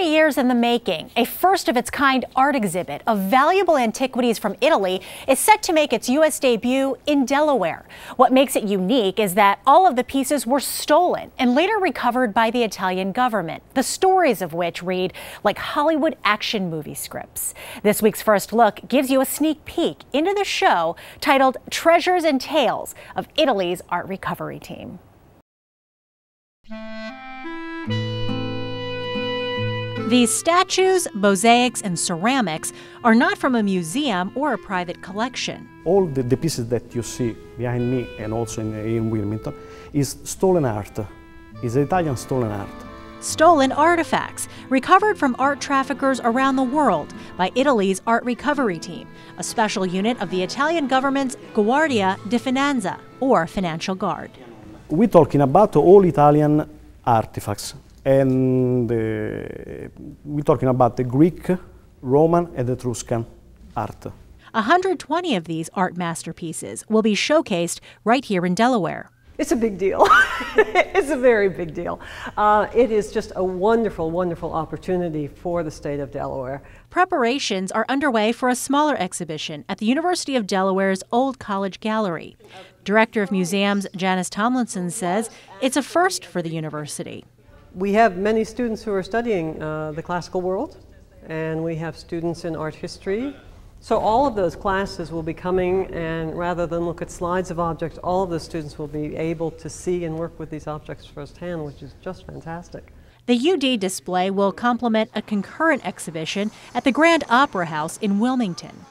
20 years in the making, a first-of-its-kind art exhibit of valuable antiquities from Italy is set to make its U.S. debut in Delaware. What makes it unique is that all of the pieces were stolen and later recovered by the Italian government, the stories of which read like Hollywood action movie scripts. This week's First Look gives you a sneak peek into the show titled Treasures and Tales of Italy's Art Recovery Team. These statues, mosaics, and ceramics are not from a museum or a private collection. All the pieces that you see behind me and also in Wilmington is stolen art. It's Italian stolen art. Stolen artifacts, recovered from art traffickers around the world by Italy's Art Recovery Team, a special unit of the Italian government's Guardia di Finanza, or Financial Guard. We're talking about all Italian artifacts. And we're talking about the Greek, Roman, and Etruscan art. 120 of these art masterpieces will be showcased right here in Delaware. It's a big deal. It's a very big deal. It is just a wonderful, wonderful opportunity for the state of Delaware. Preparations are underway for a smaller exhibition at the University of Delaware's Old College Gallery. Director of Museums Janice Tomlinson says it's a first for the university. We have many students who are studying the classical world, and we have students in art history. So all of those classes will be coming, and rather than look at slides of objects, all of the students will be able to see and work with these objects firsthand, which is just fantastic. The UD display will complement a concurrent exhibition at the Grand Opera House in Wilmington.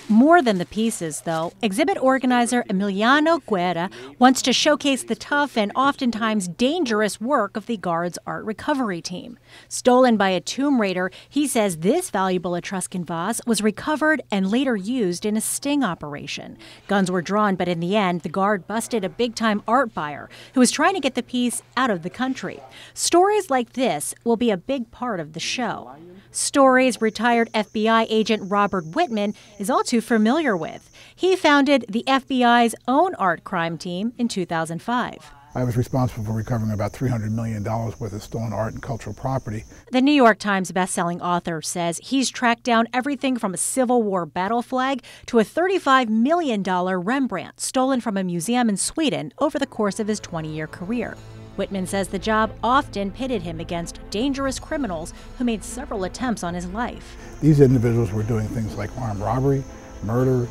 More than the pieces, though, exhibit organizer Emiliano Guerra wants to showcase the tough and oftentimes dangerous work of the Guard's art recovery team. Stolen by a tomb raider, he says this valuable Etruscan vase was recovered and later used in a sting operation. Guns were drawn, but in the end, the Guard busted a big-time art buyer who was trying to get the piece out of the country. Stories like this will be a big part of the show. Stories retired FBI agent Robert Whitman is all too familiar with. He founded the FBI's own art crime team in 2005. I was responsible for recovering about $300 million worth of stolen art and cultural property. The New York Times bestselling author says he's tracked down everything from a Civil War battle flag to a $35 million Rembrandt stolen from a museum in Sweden over the course of his 20-year career. Whitman says the job often pitted him against dangerous criminals who made several attempts on his life. These individuals were doing things like armed robbery, murder,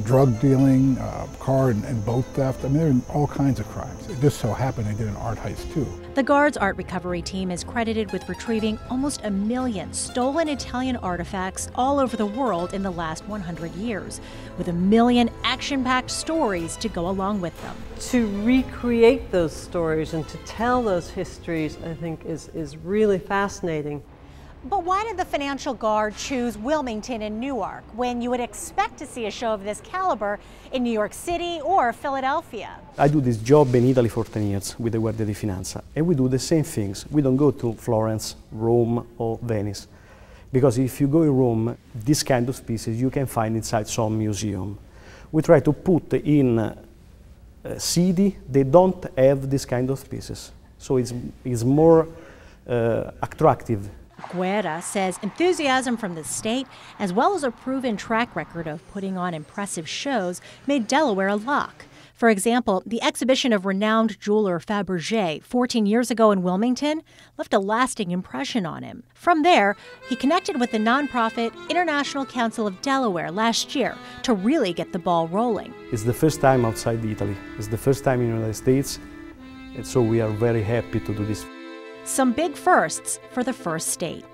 drug dealing, car and boat theft. I mean, there are all kinds of crimes. It just so happened they did an art heist too. The Guard's art recovery team is credited with retrieving almost 1 million stolen Italian artifacts all over the world in the last 100 years, with 1 million action-packed stories to go along with them. To recreate those stories and to tell those histories, I think, is really fascinating. But why did the Financial Guard choose Wilmington and Newark when you would expect to see a show of this caliber in New York City or Philadelphia? I do this job in Italy for 10 years with the Guardia di Finanza, and we do the same things. We don't go to Florence, Rome, or Venice, because if you go in Rome, this kind of pieces you can find inside some museum. We try to put in a city they don't have this kind of pieces, so it's more attractive. Guerra says enthusiasm from the state, as well as a proven track record of putting on impressive shows, made Delaware a lock. For example, the exhibition of renowned jeweler Fabergé 14 years ago in Wilmington left a lasting impression on him. From there, he connected with the nonprofit International Council of Delaware last year to really get the ball rolling. It's the first time outside Italy. It's the first time in the United States, and so we are very happy to do this. Some big firsts for the first state.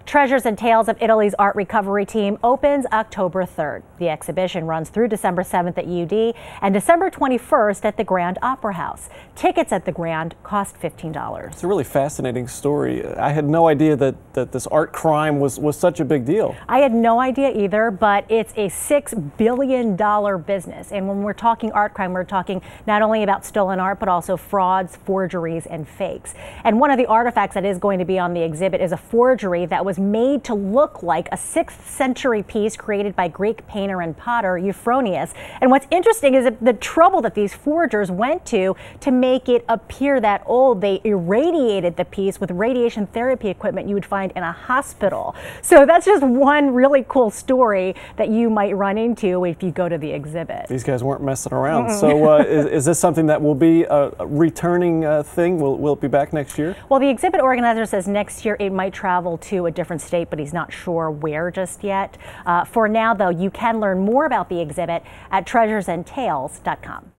Treasures and Tales of Italy's Art Recovery Team opens October 3rd. The exhibition runs through December 7th at UD and December 21st at the Grand Opera House. Tickets at the Grand cost $15. It's a really fascinating story. I had no idea that this art crime was such a big deal. I had no idea either, but it's a $6 billion business. And when we're talking art crime, we're talking not only about stolen art, but also frauds, forgeries, and fakes. And one of the artifacts that is going to be on the exhibit is a forgery that was was made to look like a 6th century piece created by Greek painter and potter Euphronius. And what's interesting is the trouble that these forgers went to make it appear that old. They irradiated the piece with radiation therapy equipment you would find in a hospital. So that's just one really cool story that you might run into if you go to the exhibit. These guys weren't messing around. So is this something that will be a returning thing? Will it be back next year? Well, the exhibit organizer says next year it might travel to a different state, but he's not sure where just yet. For now, though, you can learn more about the exhibit at treasuresandtales.com.